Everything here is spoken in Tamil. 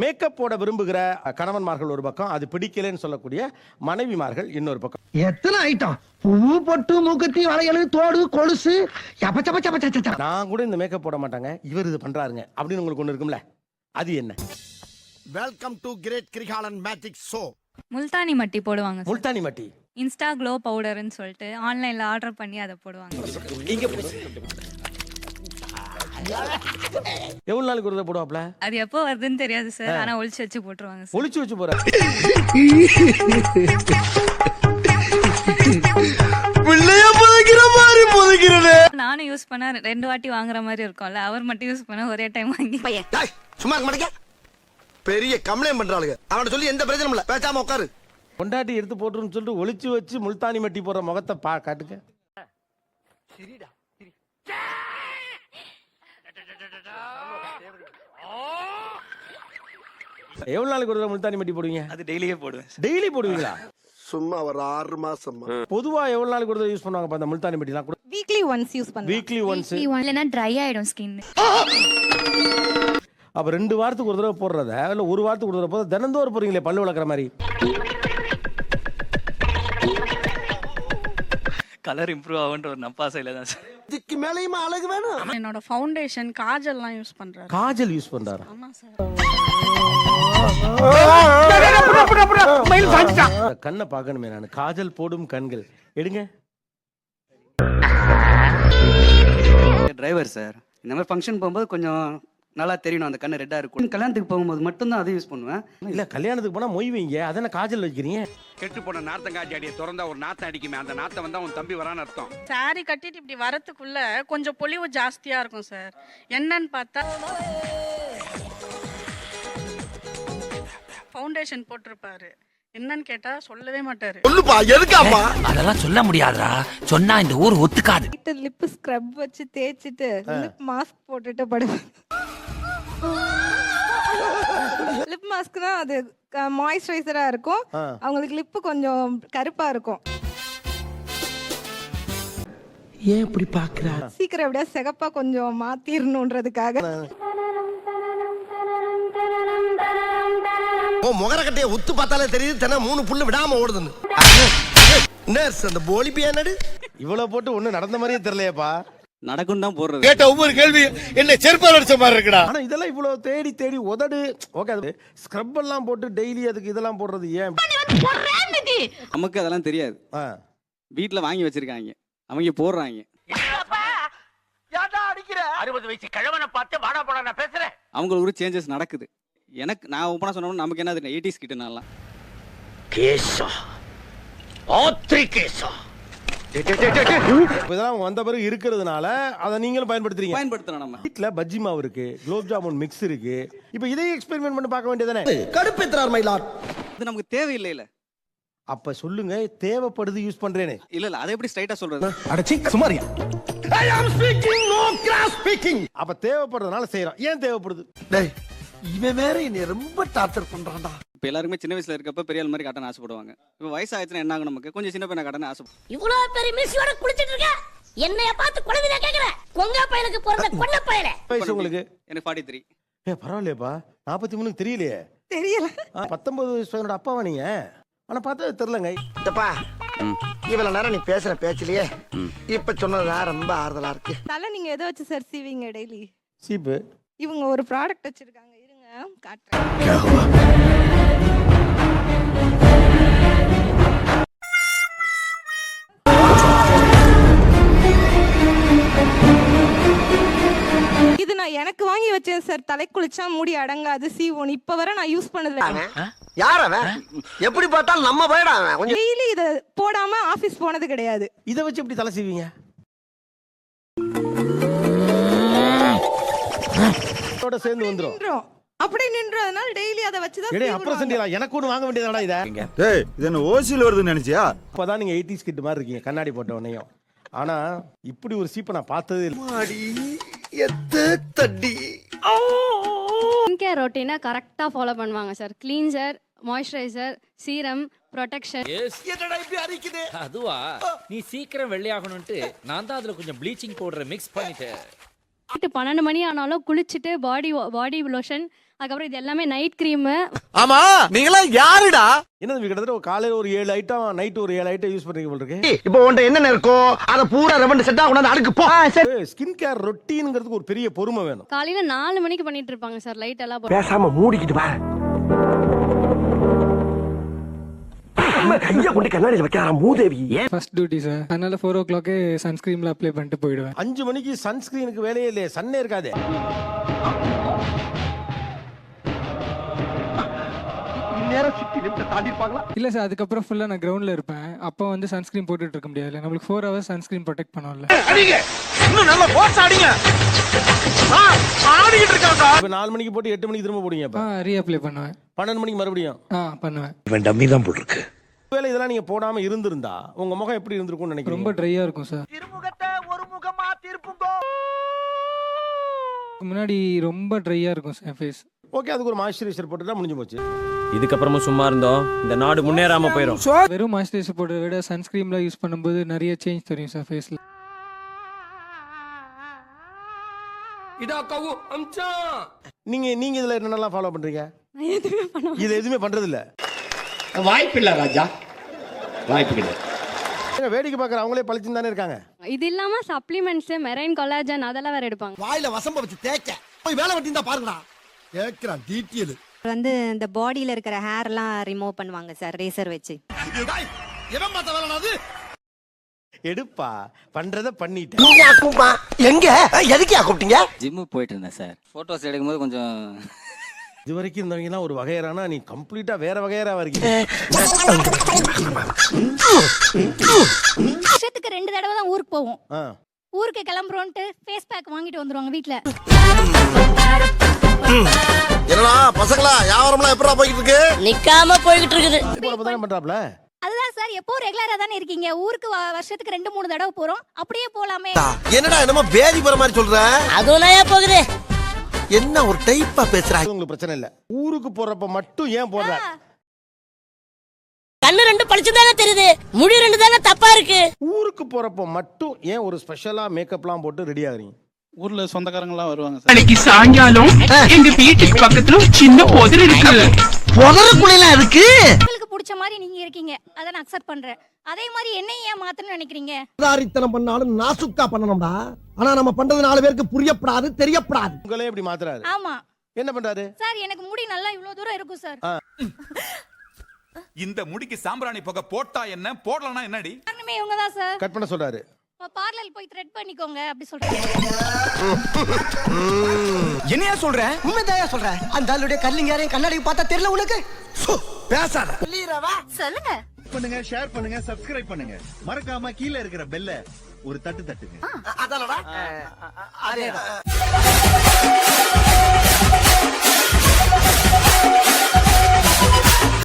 மேக்கப் போட விரும்புகிற கணவன்மார்கள் ஒரு பக்கம், அது பிடிக்கலன்னு சொல்லக்கூடிய மனைவிமார்கள் இன்னொரு பக்கம். எத்தனை ஐட்டம், பூ பொட்டு மூக்குத்தி வளையல் தோடு கொலுசு, நான் கூட இந்த மேக்கப் போட மாட்டாங்க, இவர் இது பண்றாருங்க அப்படின்னு உங்களுக்கு ஒண்ணு இருக்கும்ல, அது என்ன? Welcome to great Kirikalan magic show. Multani mitti போடுவாங்க. முல்தானி மட்டி இன்ஸ்டா க்ளோ பவுடர்னு சொல்லிட்டு ஆன்லைன்ல ஆர்டர் பண்ணி அதை போடுவாங்க. எவ்வளவு நாளுக்கு ஒரு போடுவாப்ல? அது எப்போ வருதுன்னு தெரியாது சார், ஆனா ஒளிச்சு வச்சு போட்டுருவாங்க சார். ஒளிச்சு வச்சு போற நானும் யூஸ் பண்ண 2 வாட்டி வாங்குற மாதிரி இருக்கும்ல, அவர் மட்டும் யூஸ் பண்ண ஒரே டைம் வாங்கி. சும்மா இருக்க, பெரிய கம்ப்ளைண்ட் பண்றாளுங்க. அவன சொல்லி எந்த பிரச்சனையும் இல்ல, பேசாம உட்காரு. கொண்டாட்டி எடுத்து போட்டுருன்னு சொல்லிட்டு ஒளிச்சு வச்சு முல்தானி மட்டி போற முகத்தை காட்டுங்க. சரிடா சரி. எவ்வளவு நாளுக்கு ஒரு முல்தானி மட்டி போடுவீங்க? அது டெய்லியே போடுவேன். டெய்லி போடுவீங்களா? சும்மா ஒரு 6 மாசம். பொதுவா எவ்வளவு நாளுக்கு ஒரு யூஸ் பண்ணுவாங்க அந்த முல்தானி மட்டிலாம்? கூட வீக்லி ஒன்ஸ் யூஸ் பண்ணுவேன். வீக்லி ஒன்ஸ் இல்லனா ட்ரை ஆயிடும் ஸ்கின். அப்ப 2 வாரத்துக்கு ஒரு தடவை போடுறத இல்ல 1 வாரத்துக்கு ஒரு தடவை போடுறத தினந்தோறும் போறீங்களே பல்லு விளக்குற மாதிரி. கலர் இம்ப்ரூவ் ஆகுன்ற ஒரு நப்பாசையில தான் சார். இதுக்கு மேலயுமா அழகு வேணும்? என்னோட ஃபவுண்டேஷன் காஜல்லாம் யூஸ் பண்றாரு. காஜல் யூஸ் பண்றாரு? ஆமா சார். கண்ணை பார்க்கணுமே நான். காஜல் போடும் கண்கள் எடுங்க. டிரைவர் சார், இந்த மாதிரி ஃபங்க்ஷன் போகும்போது கொஞ்சம் நல்லா தெரியணும், அந்த கண்ணு ரெட்டா இருக்கும். கல்யாணத்துக்கு போகும்போது மட்டும்தான் அதை யூஸ் பண்ணுவேன். இல்ல கல்யாணத்துக்கு போனா மொய்வீங்க, அதென்ன காஜல் வைக்கிறீங்க? கெட்டு போன நார்த்தங்காய்ச்சி அடியை திறந்தா ஒரு நாத்தம் அடிக்குமே, அந்த நாத்தம் வந்தா உன் தம்பி வரான்னு அர்த்தம். சாரி கட்டிட்டு இப்படி வரதுக்குள்ள கொஞ்சம் பொலிவு ஜாஸ்தியா இருக்கும் சார். என்னன்னு பார்த்தா ஃபவுண்டேஷன் போட்டிருப்பாரு. என்னன்னு கேட்டா சொல்லவே மாட்டாரு. சொல்லுப்பா, எதுக்காப்பா? அதெல்லாம் சொல்ல முடியாதுடா, சொன்னா இந்த ஊர் ஒத்துக்காது. லிப் ஸ்க்ரப் வச்சு தேய்ச்சிட்டு லிப் மாஸ்க் போட்டுட்டு படுவேன். லிப் மாஸ்க்னா அது மாய்ஸ்சரைசரா இருக்கும், அவங்களுக்கு லிப் கொஞ்சம் கருப்பா இருக்கும். ஏன் இப்படி பாக்குறா? சீக்கிரம் எப்படியா சிகப்பா கொஞ்சம் மாத்திரணும்ன்றதுக்காக. ஓ முகரக்கட்டைய உத்து பார்த்தாலே தெரியுது தென 3 புல்லு விடாம ஓடுதுன்னு. நர்ஸ் அந்த போலிபி என்னடு இவ்வளவு போட்டு ஒண்ணு நடந்த மாதிரியே தெரியலையேப்பா. நடக்கும் தான் போடுறது. கேட்ட ஒவ்வொரு கேள்வி என்ன செருப்பால் அடிச்ச மாதிரி இருக்குடா. ஆனா இதெல்லாம் இவ்வளவு தேடி தேடி உதடு ஓகே, அது ஸ்க்ரப் எல்லாம் போட்டு டெய்லி அதுக்கு இதெல்லாம் போடுறது ஏன்? நமக்கு அதெல்லாம் தெரியாது. வீட்டுல வாங்கி வச்சிருக்காங்க, அவங்க போடுறாங்க. 60 வயசு கிழவனை பார்த்து வாடா போடா நான் பேசுறேன். அவங்களுக்கு ஒரு சேஞ்சஸ் நடக்குது. எனக்கு நான் ஓப்பனா சொன்னோம்னா நமக்கு என்ன தெரியும், 80s கிட்ட நல்லா கேசா ஆத்ரி கேசா இதெல்லாம் வந்த பிறகு இருக்கிறதுனால அதை நீங்களும் பயன்படுத்துறீங்க. பயன்படுத்தணும். நம்ம வீட்டுல பஜ்ஜி மாவு இருக்கு, குலோப் ஜாமுன் மிக்ஸ் இருக்கு, இப்ப இதை எக்ஸ்பெரிமெண்ட் பண்ணி பார்க்க வேண்டியதானே? கடுப்பேத்துறார் மயிலார். இது நமக்கு தேவையில்லை. இல்ல அப்ப சொல்லுங்க, தேவைப்படுது யூஸ் பண்றேனே. இல்ல அதை எப்படி ஸ்ட்ரைட்டா சொல்றது? அடச்சி Samariya. I am speaking, no cross speaking. அப்ப தேவைப்படுறதுனால செய்யறோம். ஏன் தேவைப்படுது? டேய் இவன் வேற என்னை ரொம்ப டார்ச்சர் பண்றான்டா. இப்ப எல்லாருமே சின்ன வயசுல இருக்கப்ப பெரிய ஆள் மாதிரி காட்டணும் ஆசைப்படுவாங்க. இப்ப வயசாயிடுச்சுன்னா என்ன ஆகும், நமக்கு கொஞ்சம் சின்ன பையனை காட்டணும் ஆசைப்படுவோம். இவ்வளவு பெரிய மிஸ்ஸோட குளிச்சிட்டு இருக்க, என்னைய பார்த்து குழந்தையா கேக்குற? கொங்கா பயலுக்கு பிறந்த கொல்ல பயலே. வயசு உங்களுக்கு? எனக்கு 43. பரவாயில்லையப்பா, 43 தெரியலையே. தெரியல. 19 வயசோட அப்பாவா நீங்க? ஆனா பார்த்தா தெரியலங்க. இதப்பா இவ்வளவு நேரம் நீ பேசுற பேச்சிலேயே இப்ப சொன்னதுதான் ரொம்ப ஆறுதலா இருக்கு. தலை நீங்க எதை வச்சு சார் சீவிங்க டெய்லி? சீப்பு. இவங்க ஒரு ப்ராடக்ட் வச்சிருக்காங்க, இருங்க காட்டுறேன். இது நான் எனக்கு வாங்கி வச்சேன் சார். தலை குளிச்சா முடி அடங்காது, சீவோன். இப்ப வர நான் யூஸ் பண்ணல. யார் அவன்? எப்படி பார்த்தாலும் நம்ம பயடா அவன். கொஞ்சம் டெய்லி இத போடாம ஆபீஸ் போனது கிடையாது. இதை வச்சு எப்படி தலை சீவீங்க? சேர்ந்து வந்துரும். அப்படியே நின்றதுனால டெய்லி அதை வச்சு தான். அப்புறம் செஞ்சலாம், எனக்கு ஒண்ணு வாங்க வேண்டியதாடா இத. டேய் இது என்ன ஓசில வருதுன்னு நினைச்சியா? அப்பதான் நீங்க 80s கிட் மாதிரி இருக்கீங்க, கண்ணாடி போட்ட உடனேயும். ஆனா இப்படி ஒரு சீப்பை நான் பார்த்ததே இல்லை. மாடி எத்த தடி. ஸ்கின் கேர் ரொட்டீனை கரெக்டாக ஃபாலோ பண்ணுவாங்க sir. Cleanser, moisturiser, serum, protection. என்னடா இப்படி அரிக்குது? அதுவா, நீ சீக்கிரம் வெள்ளையாகணும்ட்டு நான் தான் அதுல கொஞ்சம் ப்ளீச்சிங் பவுடரை மிக்ஸ் பண்ணிட்டேன். நைட்டு 12 மணி ஆனாலும் குளிச்சுட்டு பாடி லோஷன் அதுக்கப்புறம் இது எல்லாமே நைட் க்ரீமு. ஆமா நீங்களா யாருடா? என்ன கிட்டத்தட்ட காலையில ஒரு 7 ஐட்டம், நைட் ஒரு 7 ஐட்டம் யூஸ் பண்றீங்க போல இருக்கு. இப்போ உன்ட்ட என்னென்ன இருக்கோ அத பூரா ரெவண்ட் செட்டா கொண்டாந்து அடுக்கு போ. சரி. ஸ்கின் கேர் ரொட்டீன்ங்கிறதுக்கு ஒரு பெரிய பொறுமை வேணும். காலையில 4 மணிக்கு பண்ணிட்டு இருப்பாங்க சார், லைட் எல்லாம் போட்டு. பேசாம மூடிக்கிட்டு வா. கைய கொண்டு கண்ணாடியில வைக்காத மூதேவி. ஃபர்ஸ்ட் டியூட்டி சார், அதனால 4 o'clock சன்ஸ்கிரீம்ல அப்ளை பண்ணிட்டு போயிடுவேன். 5 மணிக்கு சன்ஸ்கிரீனுக்கு வேலையே இல்லையே, சன்னே இருக்காதே. நேரம் சுத்தி லிமிட்ட தாண்டி இருப்பாங்களா? இல்ல சார், அதுக்கப்புறம் ஃபுல்லா நான் கிரவுண்ட்ல இருப்பேன். அப்போ வந்து சன்ஸ்கிரீன் போட்டுட்டு இருக்க முடியாது. நம்மளுக்கு 4 hours சன்ஸ்கிரீன் ப்ரொடெக்ட் பண்ணுவோம்ல. அடிங்க. இன்னும் நல்ல போர்ஸ் அடிங்க. ஆடிக்கிட்டு இருக்காங்க. இப்ப 4 மணிக்கு போட்டு 8 மணிக்கு திரும்ப போடுவீங்க. அப்ப ரீஅப்ளை பண்ணுவேன். 12 மணிக்கு மறுபடியும் பண்ணுவேன். இவன் டம்மி தான் போல இருக்கு. வேலை இதெல்லாம் நீங்க போடாம இருந்திருந்தா உங்க முகம் எப்படி இருந்திருக்கும்னு நினைக்கிறீங்க? ரொம்ப ட்ரையா இருக்கும் சார். திருமுகத்தை ஒரு முகமா திருப்புங்கோ. முன்னாடி ரொம்ப ட்ரையா இருக்கும் சார் ஃபேஸ். ஓகே, அதுக்கு ஒரு மாய்ஸ்சரைசர் போட்டுட்டா முடிஞ்சு போச்சு. இதுக்கப்புறமும் சும்மா இருந்தோம் இந்த நாடு முன்னேறாம போயிடும். வெறும் மாய்ஸ்சரைசர் போடுறத விட சன்ஸ்கிரீம்ல யூஸ் பண்ணும்போது நிறைய சேஞ்ச் தெரியும் சார் ஃபேஸ்ல. நீங்க இதுல என்னென்னலாம் ஃபாலோ பண்றீங்க? நான் எதுவுமே பண்ண மாட்டேன். இது எதுவுமே பண்றது இல்ல. வாய்ப்பு இல்ல ராஜா, வாய்ப்பு கிடையாது. வேடிக்கை பார்க்குற அவங்களே பழிச்சுன்னு தானே இருக்காங்க. இது இல்லாம சப்ளிமெண்ட்ஸ், மெரைன் கொலாஜன் அதெல்லாம் வேற எடுப்பாங்க. வாயில வசம்ப வச்சு தேய்க்க போய் வேலை வெட்டி தான் பாருங்கடா. கேக்குறான் டீட்டெயில். வந்து இந்த பாடியில இருக்கிற ஹேர்லாம் ரிமூவ் பண்ணுவாங்க சார், ரேசர் வச்சு. எவன் பார்த்த வேலை அது? எடுப்பா பண்றத பண்ணிட்டேன். எங்க எதுக்கியா கூப்பிட்டீங்க? ஜிம்மு போயிட்டு இருந்தேன் சார். போட்டோஸ் எடுக்கும்போது கொஞ்சம் இது வரைக்கும் இருந்தவங்க எல்லாம் ஒரு வகையறானா, நீ கம்ப்ளீட்டா வேற வகையறாவா இருக்கீங்க. வருஷத்துக்கு 2 தடவை தான் ஊருக்கு போவோம். ஆ. ஊருக்கு கிளம்புறோன்ட்டு ஃபேஸ் பேக் வாங்கிட்டு வந்துருவாங்க வீட்ல. என்னடா பசங்களா வியாபாரம்லாம் எப்படா போயிட்டு இருக்கு? நிக்காம போய்கிட்டு இருக்குது. போறப்ப பண்றாப்ல. அதுதான் சார், எப்போ ரெகுலரா தானே இருக்கீங்க. ஊருக்கு வருஷத்துக்கு 2-3 தடவை போறோம். அப்படியே போலாமே. என்னடா என்னமோ பேதி போற மாதிரி சொல்ற? அதுவும் போகுது. என்ன ஒரு டைப்பா பேசுறாங்க. உங்களுக்கு பிரச்சனை இல்ல. ஊருக்கு போறப்ப மட்டும் ஏன் போடுற? கண்ணு 2 பளிச்சுதானே தெரியுது, முடி 2 தானே தப்பா இருக்கு. ஊருக்கு போறப்ப மட்டும் ஏன் ஒரு ஸ்பெஷலா மேக்கப்லாம் போட்டு ரெடி ஆகுறீங்க? ஊர்ல சொந்தக்காரங்க எல்லாம் வருவாங்க சார். அன்னைக்கு சாயங்காலம் எங்க வீட்டுக்கு பக்கத்துல சின்ன புதர் இருக்கு. புதருக்குள்ள இருக்கு. உங்களுக்கு பிடிச்ச மாதிரி நீங்க இருக்கீங்க, அதை நான் அக்செப்ட் பண்றேன். அதே மாதிரி என்னையும் ஏன் மாத்தணும்னு நினைக்கிறீங்க? உதாரித்தனம் பண்ணாலும் நாசுக்கா பண்ணணும்டா. ஆனா நம்ம பண்றது 4 பேருக்கு புரியப்படாது, தெரியப்படாது. உங்களே இப்படி மாத்துறாரு. ஆமா என்ன பண்றாரு? சார், எனக்கு முடி நல்லா இவ்வளவு தூரம் இருக்கும் சார். இந்த முடிக்கு சாம்பிராணி புகை போட்டா என்ன, போடலனா என்னடி? காரணமே இவங்க தான் சார். கட் பண்ண சொல்றாரு. பார்லர் போய் த்ரெட் பண்ணிக்கோங்க அப்படி சொல்றாங்க. என்னையா சொல்ற? உண்மைதான் சொல்றேன். அந்த ஆளுடைய கல்லிங்க யாரையும் கண்ணாடி பார்த்தா தெரியல உனக்கு? பேசாத. சொல்லுங்க. பண்ணுங்க, ஷேர் பண்ணுங்க, சப்ஸ்கிரைப் பண்ணுங்க. மறக்காம கீழே இருக்கிற பெல்ல ஒரு தட்டு தட்டுங்க. அதானடா. அதேதான்.